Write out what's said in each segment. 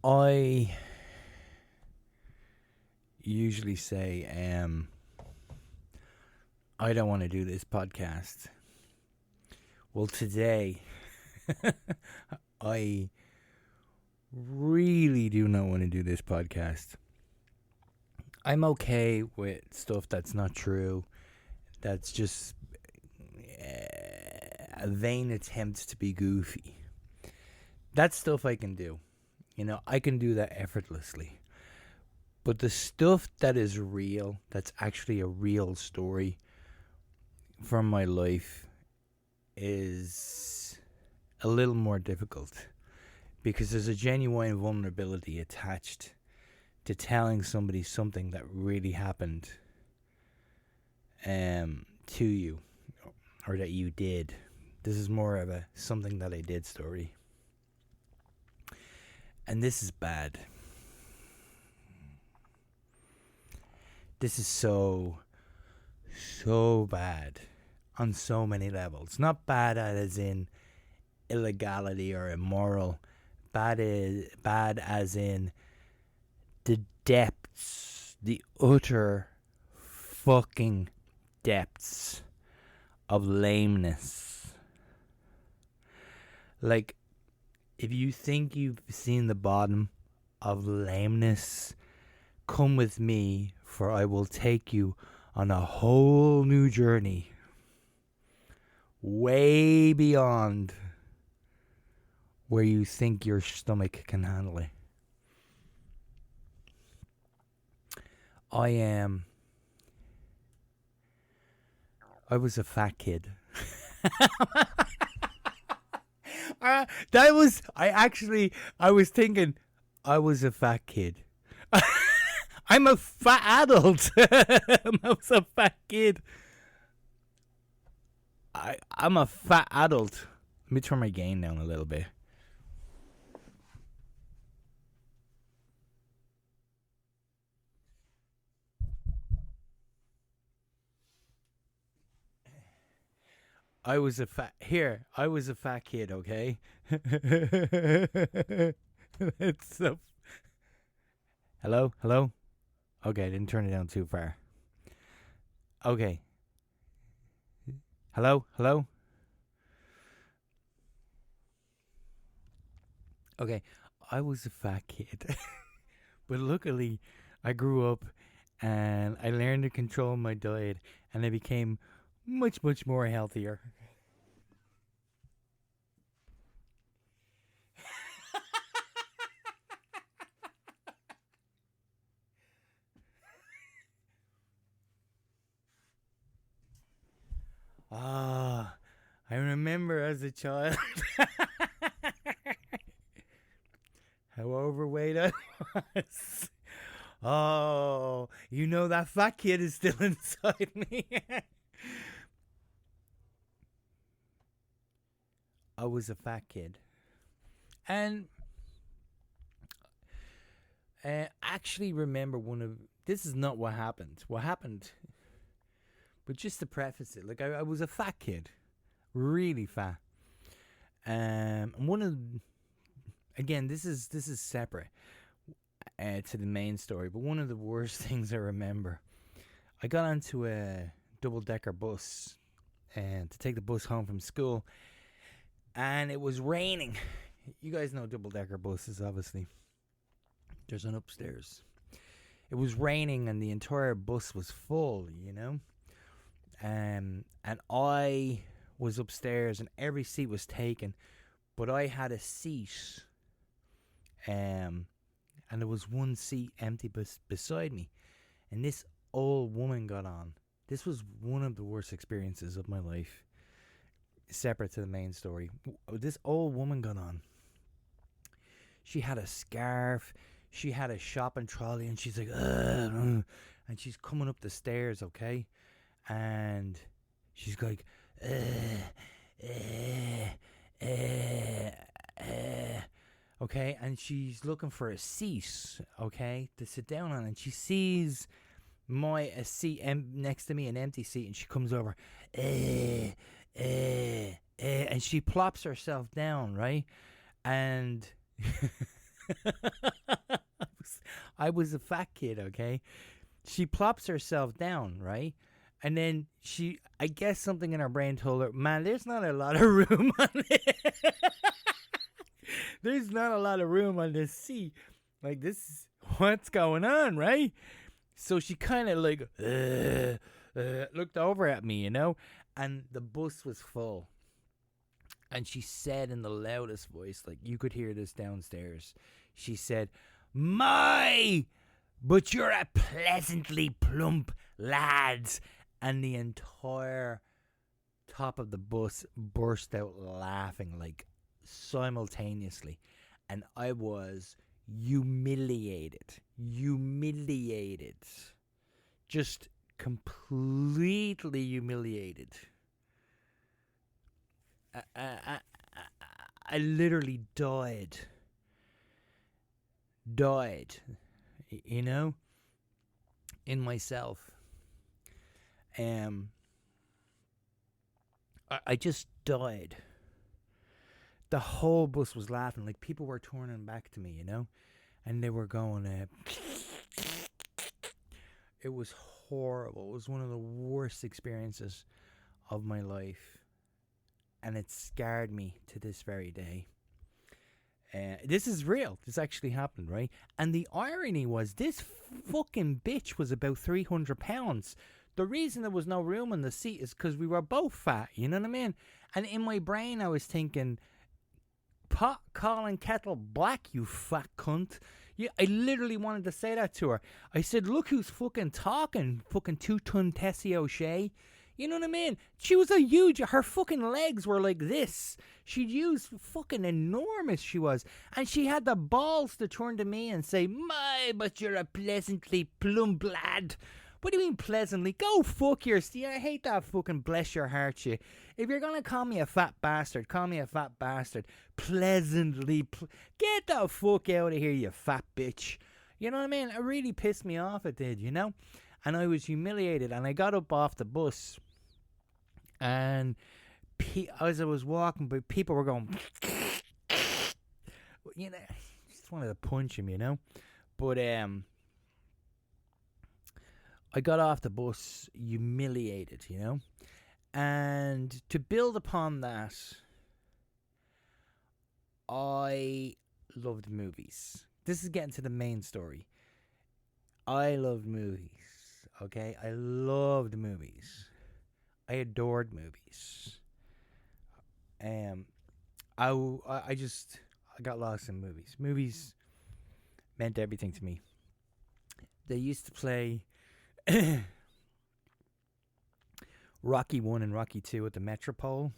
I usually say, I don't want to do this podcast. Well, today, I really do not want to do this podcast. I'm okay with stuff that's not true. That's just a vain attempt to be goofy. That stuff I can do. I can do that effortlessly. But the stuff that is real, that's actually a real story from my life, is a little more difficult because there's a genuine vulnerability attached to telling somebody something that really happened to you, or that you did. This is more of a something that I did story. And this is bad. This is so bad on so many levels. Not bad as in illegality or immoral. Bad as in the depths, the utter fucking depths of lameness. Like, if you think you've seen the bottom of lameness, come with me, for I will take you on a whole new journey, way beyond where you think your stomach can handle it. I was a fat kid. I was thinking I was a fat kid. I'm a fat adult. I was a fat kid. I'm a fat adult. Let me turn my gain down a little bit. I was a fat kid, okay? It's so. Hello? Okay, I didn't turn it down too far. Okay. Hello? Okay, I was a fat kid. But luckily, I grew up and I learned to control my diet and I became much more healthier. Ah, I remember as a child how overweight I was. Oh, that fat kid is still inside me. I was a fat kid. And actually remember this is not what happened. What happened, but just to preface it, like I was a fat kid, really fat. And again, this is separate to the main story, but one of the worst things I remember, I got onto a double-decker bus to take the bus home from school, and it was raining. You guys know double-decker buses, obviously. There's an upstairs. It was raining and the entire bus was full, and I was upstairs and every seat was taken, but I had a seat, and there was one seat empty beside me, and this old woman got on. This was one of the worst experiences of my life, separate to the main story. This old woman got on. She had a scarf, she had a shopping trolley, and she's like, and she's coming up the stairs, okay? And she's like, okay? And she's looking for a seat, okay, to sit down on, and she sees a seat next to me, an empty seat, and she comes over, and she plops herself down, right? And I was a fat kid, okay? She plops herself down, right? And then I guess something in her brain told her, man, there's not a lot of room on this. There's not a lot of room on this seat. Like, what's going on, right? So she kind of like, looked over at me, and the bus was full. And she said in the loudest voice, like you could hear this downstairs, she said, "My, but you're a pleasantly plump lad." And the entire top of the bus burst out laughing, like simultaneously. And I was humiliated. Just completely humiliated. I literally died, in myself. I just died. The whole bus was laughing, like people were turning back to me, and they were going, it was horrible. It was one of the worst experiences of my life. And it scarred me to this very day. This is real. This actually happened, right? And the irony was, this fucking bitch was about 300 pounds. The reason there was no room in the seat is because we were both fat, you know what I mean? And in my brain, I was thinking, pot calling kettle black, you fat cunt. Yeah, I literally wanted to say that to her. I said, look who's fucking talking, fucking 2-ton Tessie O'Shea. You know what I mean? She was her fucking legs were like this. She'd use fucking enormous, she was. And she had the balls to turn to me and say, "My, but you're a pleasantly plump lad." What do you mean pleasantly? Go fuck yourself. I hate that fucking bless your heart shit. If you're gonna call me a fat bastard, call me a fat bastard. Pleasantly. Get the fuck out of here, you fat bitch. You know what I mean? It really pissed me off, it did, And I was humiliated, and I got up off the bus, and as I was walking, but people were going, just wanted to punch him, But I got off the bus humiliated, And to build upon that, I loved movies. This is getting to the main story. I loved movies. Okay, I loved movies. I adored movies. I got lost in movies. Movies meant everything to me. They used to play Rocky 1 and Rocky 2 at the Metropole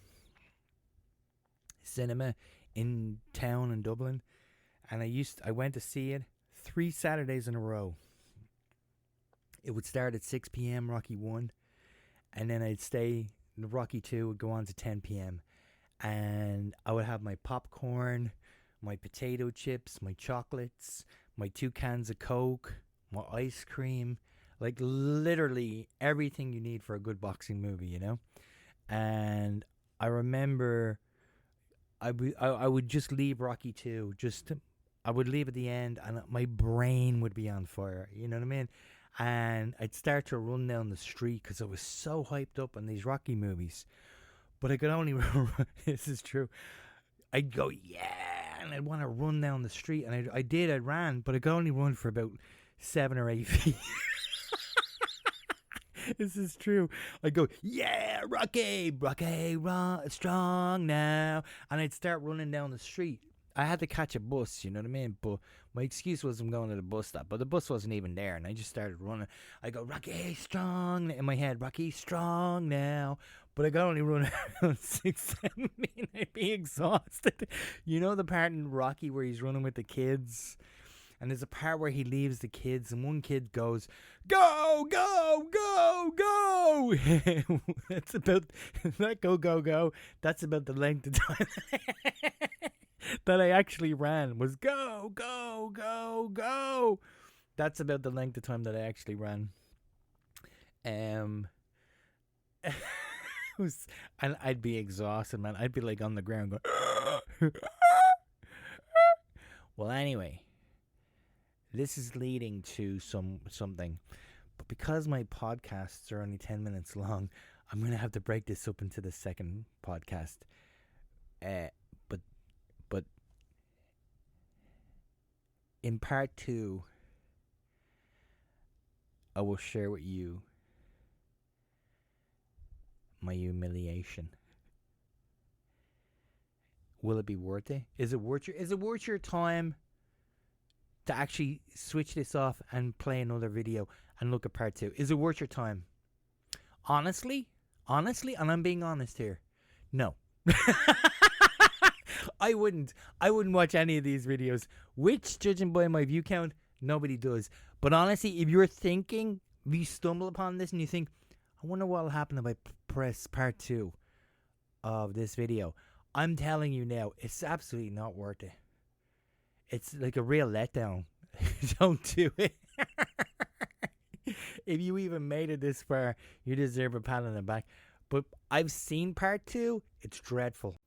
Cinema in town in Dublin, and I went to see it 3 Saturdays in a row. It would start at 6 p.m. Rocky 1, and then I'd stay. Rocky 2 would go on to 10 p.m. And I would have my popcorn, my potato chips, my chocolates, my 2 cans of Coke, my ice cream, like literally everything you need for a good boxing movie, And I remember I would just leave Rocky 2, I would leave at the end, and my brain would be on fire, you know what I mean? And I'd start to run down the street because I was so hyped up on these Rocky movies. But I could only this is true. I'd go, yeah, and I'd want to run down the street. And I ran, but I could only run for about 7 or 8 feet. This is true. I'd go, yeah, Rocky, run, strong now. And I'd start running down the street. I had to catch a bus, you know what I mean? But my excuse was I'm going to the bus stop. But the bus wasn't even there, and I just started running. I go, Rocky, strong, in my head, Rocky, strong now. But I could only run around 6, 7 feet, I'd be exhausted. You know the part in Rocky where he's running with the kids? And there's a part where he leaves the kids, and one kid goes, go, go, go, go. That's about, that go. That's about the length of time that I actually ran, was go, go, go, go. That's about the length of time that I actually ran. And I'd be exhausted, man. I'd be like on the ground going, Well, anyway, this is leading to something. But because my podcasts are only 10 minutes long, I'm going to have to break this up into the second podcast. But in part 2, I will share with you my humiliation. Will it be worth it? Is it worth your time to actually switch this off and play another video and look at part 2? Is it worth your time? Honestly, and I'm being honest here, no. I wouldn't watch any of these videos, which, judging by my view count, nobody does. But honestly, if you're thinking, if you stumble upon this and you think, I wonder what will happen if I press part 2 of this video, I'm telling you now, it's absolutely not worth it. It's like a real letdown. Don't do it. If you even made it this far, you deserve a pat on the back. But I've seen part 2. It's dreadful.